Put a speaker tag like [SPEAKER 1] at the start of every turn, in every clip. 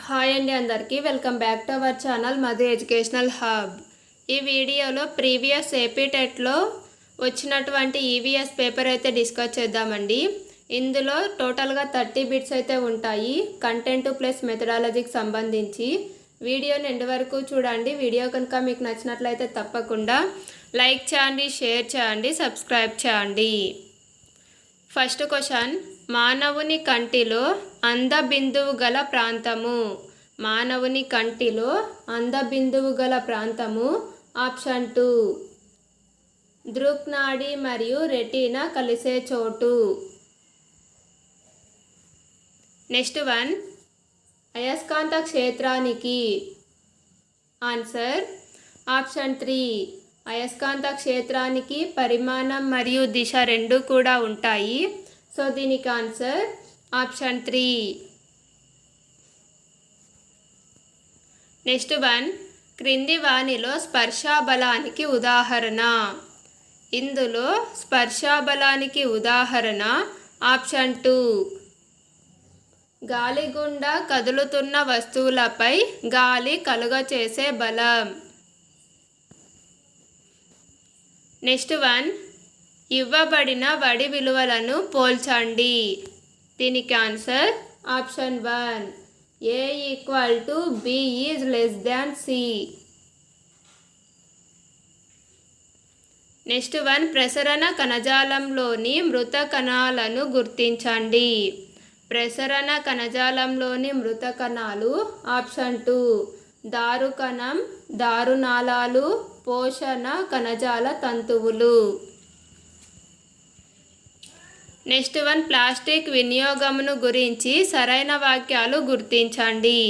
[SPEAKER 1] Hi అండి, అందరికీ welcome back to our channel Madhu educational hub. ఈ వీడియోలో ప్రీవియస్ ఏపీ టెట్లో వచ్చినటువంటి ఈవీఎస్ పేపర్ అయితే డిస్కస్ చేద్దామండి. ఇందులో టోటల్గా 30 బిట్స్ అయితే ఉంటాయి కంటెంట్ ప్లస్ మెథడాలజీకి సంబంధించి. వీడియోని ఎండ్ వరకు చూడండి. వీడియో కనుక మీకు నచ్చినట్లయితే తప్పకుండా లైక్ చేయండి, షేర్ చేయండి, సబ్స్క్రైబ్ చేయండి. ఫస్ట్ క్వశ్చన్, మానవుని కంటిలో అందబిందువు గల ప్రాంతము. మానవుని కంటిలో అందబిందువు గల ప్రాంతము ఆప్షన్ 2 దృక్నాడి మరియు రెటీనా కలిసే చోటు. నెక్స్ట్ వన్, అయస్కాంత క్షేత్రానికి ఆన్సర్ ఆప్షన్ 3 అయస్కాంత క్షేత్రానికి పరిమాణం మరియు దిశ రెండు కూడా ఉంటాయి. సో దీనికి ఆన్సర్ ఆప్షన్ 3. నెక్స్ట్ వన్, క్రింది వానిలో స్పర్శాబలానికి ఉదాహరణ. ఇందులో స్పర్శాబలానికి ఉదాహరణ ఆప్షన్ 2 గాలి గుండా కదులుతున్న వస్తువులపై గాలి కలుగచేసే బలం. నెక్స్ట్ వన్, ఇవ్వబడిన వడి విలువలను పోల్చండి. దీనికి answer option 1 A = B < C. Next one, ప్రసరణ కణజాలంలోని మృత కణాలను గుర్తించండి. ప్రసరణ కణజాలంలోని మృత కణాలు ఆప్షన్ 2 దారుకణం, దారునాళాలు, పోషణ కణజాల తంతువులు. నెక్స్ట్ వన్, ప్లాస్టిక్ వినియోగమును గురించి సరైన వాక్యాలు గుర్తించండి.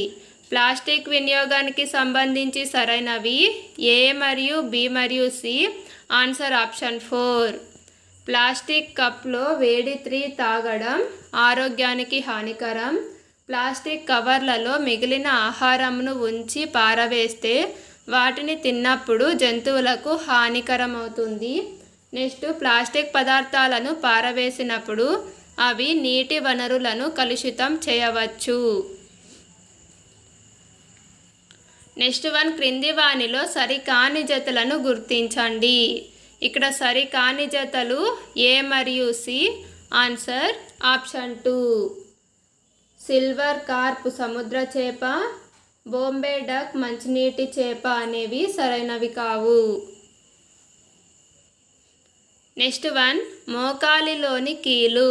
[SPEAKER 1] ప్లాస్టిక్ వినియోగానికి సంబంధించి సరైనవి A మరియు B మరియు C. ఆన్సర్ ఆప్షన్ 4 ప్లాస్టిక్ కప్లో వేడి 3 తాగడం ఆరోగ్యానికి హానికరం. ప్లాస్టిక్ కవర్లలో మిగిలిన ఆహారమును ఉంచి పారవేస్తే వాటిని తిన్నప్పుడు జంతువులకు హానికరమవుతుంది. నెక్స్ట్, ప్లాస్టిక్ పదార్థాలను పారవేసినప్పుడు అవి నీటి వనరులను కలుషితం చేయవచ్చు. నెక్స్ట్ వన్, క్రింది వానిలో సరికాని జతలను గుర్తించండి. ఇక్కడ సరికాని జతలు A మరియు C. Answer option 2 silver Corp సముద్ర చేప, బొంబే డక్ మంచినీటి చేప అనేవి సరైనవి కావు. నెక్స్ట్ వన్, మోకాలిలోని కీలు.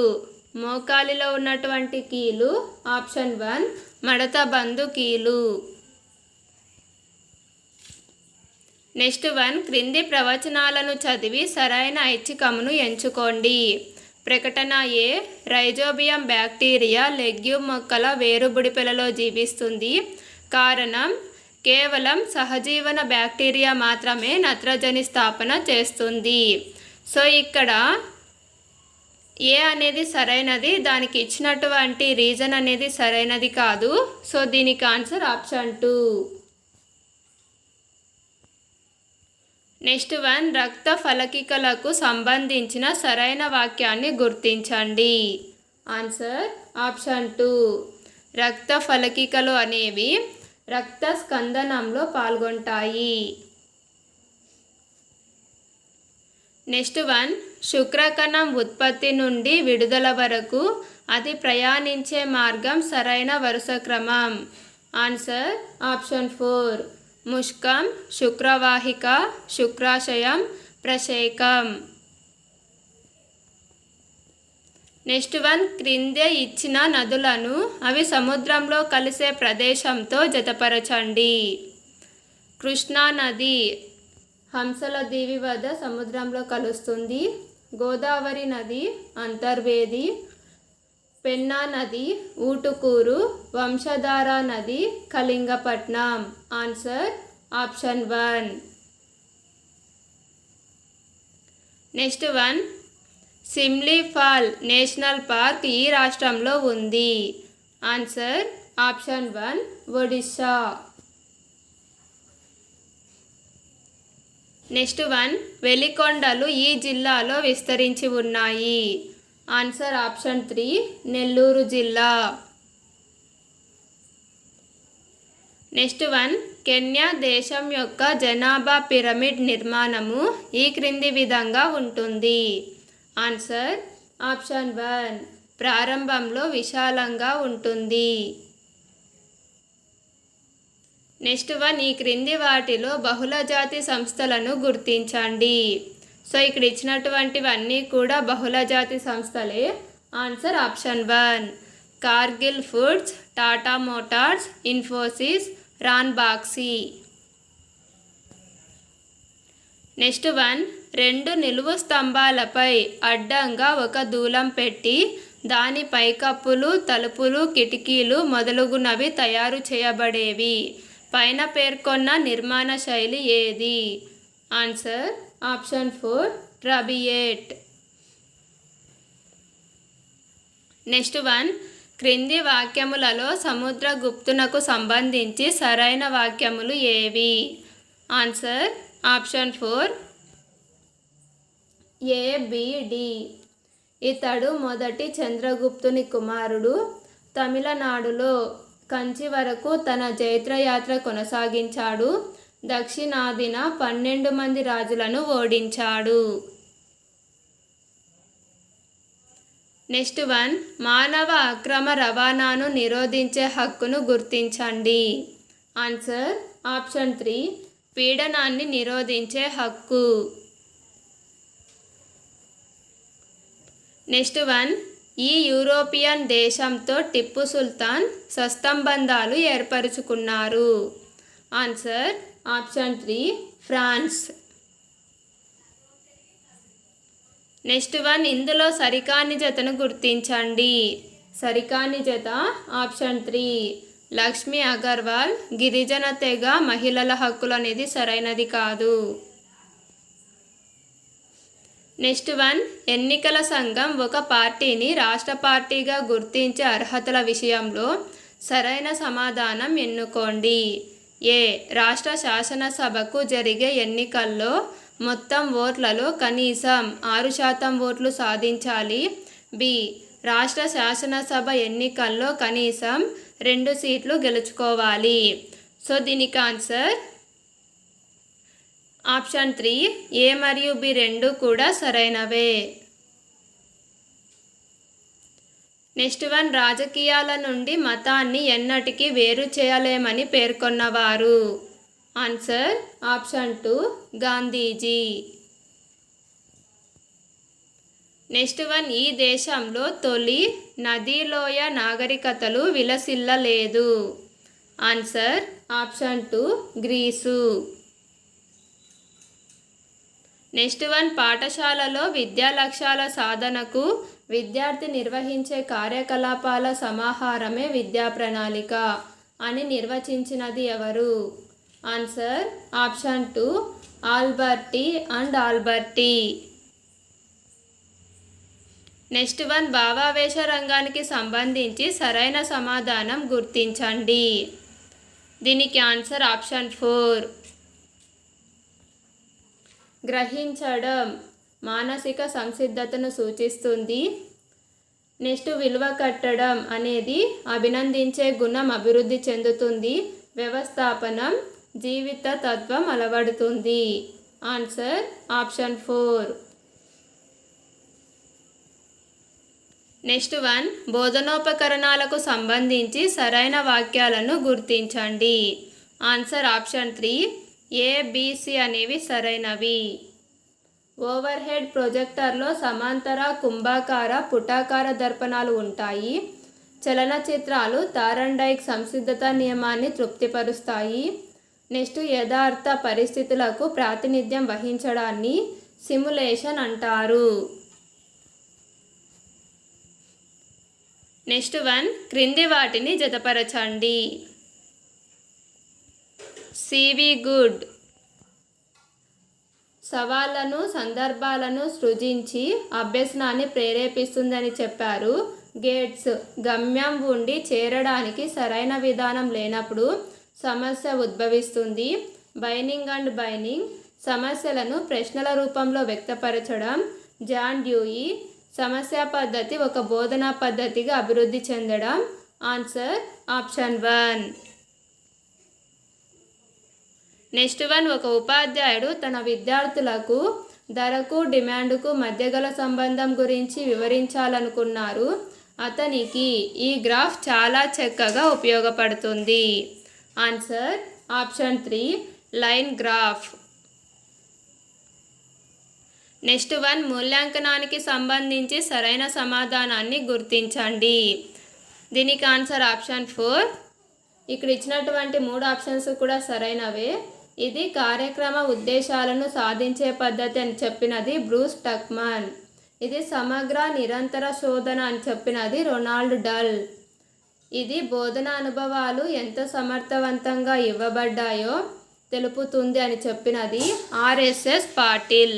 [SPEAKER 1] మోకాలిలో ఉన్నటువంటి కీలు ఆప్షన్ 1 మడత బందు కీలు. నెక్స్ట్ వన్, క్రింది ప్రవచనాలను చదివి సరైన ఐచ్ఛికమును ఎంచుకోండి. ప్రకటన A రైజోబియం బ్యాక్టీరియా లెగ్యూమ్ మొక్కల వేరుబుడిపెలలో జీవిస్తుంది. కారణం, కేవలం సహజీవన బ్యాక్టీరియా మాత్రమే నత్రజని స్థాపన చేస్తుంది. సో ఇక్కడ A అనేది సరైనది, దానికి ఇచ్చినటువంటి రీజన్ అనేది సరైనది కాదు. సో దీనికి ఆన్సర్ ఆప్షన్ 2. నెక్స్ట్ వన్, రక్త ఫలకికలకు సంబంధించిన సరైన వాక్యాన్ని గుర్తించండి. ఆన్సర్ ఆప్షన్ 2 రక్త ఫలకికలు అనేవి రక్త స్కందనంలో పాల్గొంటాయి. నెక్స్ట్ వన్, శుక్రకణం ఉత్పత్తి నుండి విడుదల వరకు అది ప్రయాణించే మార్గం సరైన వరుస క్రమం. ఆన్సర్ ఆప్షన్ 4 ముష్కం, శుక్రవాహిక, శుక్రాశయం, ప్రశేకం. నెక్స్ట్ వన్, క్రిందే ఇచ్చిన నదులను అవి సముద్రంలో కలిసే ప్రదేశంతో జతపరచండి. కృష్ణా నది హంసల దీవి వద్ద సముద్రంలో కలుస్తుంది. గోదావరి నది అంతర్వేది. పెన్నా నది ఊటుకూరు. వంశధార నది Kalingapatnam. Answer option 1. Next one, Similipal national park ఈ రాష్ట్రంలో ఉంది. Answer option 1 Odisha. Next one, వెలికొండలు ఈ జిల్లాలో విస్తరించి ఉన్నాయి. ఆన్సర్ ఆప్షన్ 3 నెల్లూరు జిల్లా. నెక్స్ట్ వన్, కెన్యా దేశం యొక్క జనాభా పిరమిడ్ నిర్మాణము ఈ క్రింది విధంగా ఉంటుంది. ఆన్సర్ ఆప్షన్ 1, ప్రారంభంలో విశాలంగా ఉంటుంది. నెక్స్ట్ వన్, ఈ క్రింది వాటిలో బహుళజాతి సంస్థలను గుర్తించండి. సో ఇక్కడ ఇచ్చినటువంటివన్నీ కూడా బహుళజాతి సంస్థలే. Answer option 1, Kargil foods, Tata Motors, Infosys, Ranbaxy. Next one, 2 నిలువు స్తంభాలపై అడ్డంగా ఒక దూలం పెట్టి దాని పైకప్పులు, తలుపులు, కిటికీలు మొదలగునవి తయారు చేయబడేవి. పైన పేర్కొన్న నిర్మాణ శైలి ఏది? Answer option 4, ట్రబియేట్. నెక్స్ట్ వన్, క్రింది వాక్యములలో సముద్రగుప్తునకు సంబంధించి సరైన వాక్యములు ఏవి? Answer option 4, ABD. ఇతడు మొదటి చంద్రగుప్తుని కుమారుడు. తమిళనాడులో కంచి వరకు తన జైత్రయాత్ర కొనసాగించాడు. దక్షిణాదిన 12 మంది రాజులను ఓడించాడు. నెక్స్ట్ వన్, మానవ అక్రమ రవాణాను నిరోధించే హక్కును గుర్తించండి. ఆన్సర్ ఆప్షన్ 3, పీడనాన్ని నిరోధించే హక్కు. నెక్స్ట్ వన్, ఈ యూరోపియన్ దేశంతో టిప్పు సుల్తాన్ సత్సంబంధాలు ఏర్పరచుకున్నారు. Answer option 3, France. Next one, ఇందులో సరికాని జతను గుర్తించండి. సరికాని జత ఆప్షన్ 3, లక్ష్మీ అగర్వాల్, గిరిజన తెగ మహిళల హక్కులు అనేది సరైనది కాదు. నెక్స్ట్ వన్, ఎన్నికల సంఘం ఒక పార్టీని రాష్ట్ర పార్టీగా గుర్తించే అర్హతల విషయంలో సరైన సమాధానం ఎన్నుకోండి. ఏ, రాష్ట్ర శాసనసభకు జరిగే ఎన్నికల్లో మొత్తం ఓట్లలో కనీసం 6% ఓట్లు సాధించాలి. బి, రాష్ట్ర శాసనసభ ఎన్నికల్లో కనీసం 2 సీట్లు గెలుచుకోవాలి. సో దీనికి ఆన్సర్ ఆప్షన్ 3, ఏ మరియు బి రెండు కూడా సరైనవే. నెక్స్ట్ వన్, రాజకీయాల నుండి మతాన్ని ఎన్నటికీ వేరు చేయలేమని పేర్కొన్నవారు. Answer option 2, Gandhiji. Next one, ఈ దేశంలో తొలి నదీలోయ నాగరికతలు విలసిల్లలేదు. Answer option 2, Greece. Next one, పాఠశాలలో విద్యా లక్ష్యాల సాధనకు విద్యార్థి నిర్వహించే కార్యకలాపాల సమాహారమే విద్యా ప్రణాళిక అని నిర్వచించినది ఎవరు? Answer option 2, Alberty and Alberty. Next one, భావావేశ రంగానికి సంబంధించి సరైన సమాధానం గుర్తించండి. దీనికి ఆన్సర్ ఆప్షన్ 4, గ్రహించడం మానసిక సంసిద్ధతను సూచిస్తుంది. నెక్స్ట్, విలువ కట్టడం అనేది అభినందించే గుణం అభివృద్ధి చెందుతుంది. వ్యవస్థాపనం జీవిత తత్వం అలవడుతుంది. Answer option 4. నెక్స్ట్ వన్, బోధనోపకరణాలకు సంబంధించి సరైన వాక్యాలను గుర్తించండి. ఆన్సర్ ఆప్షన్ 3, ABC అనేవి సరైనవి. ఓవర్ హెడ్ ప్రొజెక్టర్లో సమాంతర, కుంభాకార, పుటాకార దర్పణాలు ఉంటాయి. చలనచిత్రాలు తారండైక్ సంసిద్ధత నియమాన్ని తృప్తిపరుస్తాయి. నెక్స్ట్, యథార్థ పరిస్థితులకు ప్రాతినిధ్యం వహించడాన్ని సిమ్యులేషన్ అంటారు. నెక్స్ట్ వన్, క్రింది వాటిని జతపరచండి. సివి గుడ్ సవాళ్లను, సందర్భాలను సృజించి అభ్యసనాన్ని ప్రేరేపిస్తుందని చెప్పారు. గేట్స్ గమ్యం ఉండి చేరడానికి సరైన విధానం లేనప్పుడు సమస్య ఉద్భవిస్తుంది. బైనింగ్ అండ్ బైనింగ్ సమస్యలను ప్రశ్నల రూపంలో వ్యక్తపరచడం. జాన్ డ్యూయి సమస్య పద్ధతి ఒక బోధనా పద్ధతిగా అభివృద్ధి చెందడం. Answer option 1. నెక్స్ట్ వన్, ఒక ఉపాధ్యాయుడు తన విద్యార్థులకు ధరకు డిమాండ్కు మధ్య గల సంబంధం గురించి వివరించాలనుకున్నారు. అతనికి ఈ గ్రాఫ్ చాలా చక్కగా ఉపయోగపడుతుంది. Answer option 3, line graph. Next one, మూల్యాంకనానికి సంబంధించి సరైన సమాధానాన్ని గుర్తించండి. దీనికి ఆన్సర్ ఆప్షన్ 4. ఇక్కడ ఇచ్చినటువంటి 3 ఆప్షన్స్ కూడా సరైనవే. ఇది కార్యక్రమ ఉద్దేశాలను సాధించే పద్ధతి అని చెప్పినది బ్రూస్ టక్మన్. ఇది సమగ్ర నిరంతర శోధన అని చెప్పినది రొనాల్డ్ డల్. ఇది బోధన అనుభవాలు ఎంత సమర్థవంతంగా ఇవ్వబడ్డాయో తెలుపుతుంది అని చెప్పినది ఆర్ఎస్ఎస్ పాటిల్.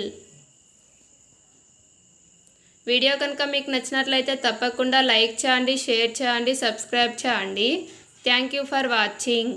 [SPEAKER 1] వీడియో కనుక మీకు నచ్చినట్లయితే తప్పకుండా లైక్ చేయండి, షేర్ చేయండి, సబ్స్క్రైబ్ చేయండి. Thank you for watching.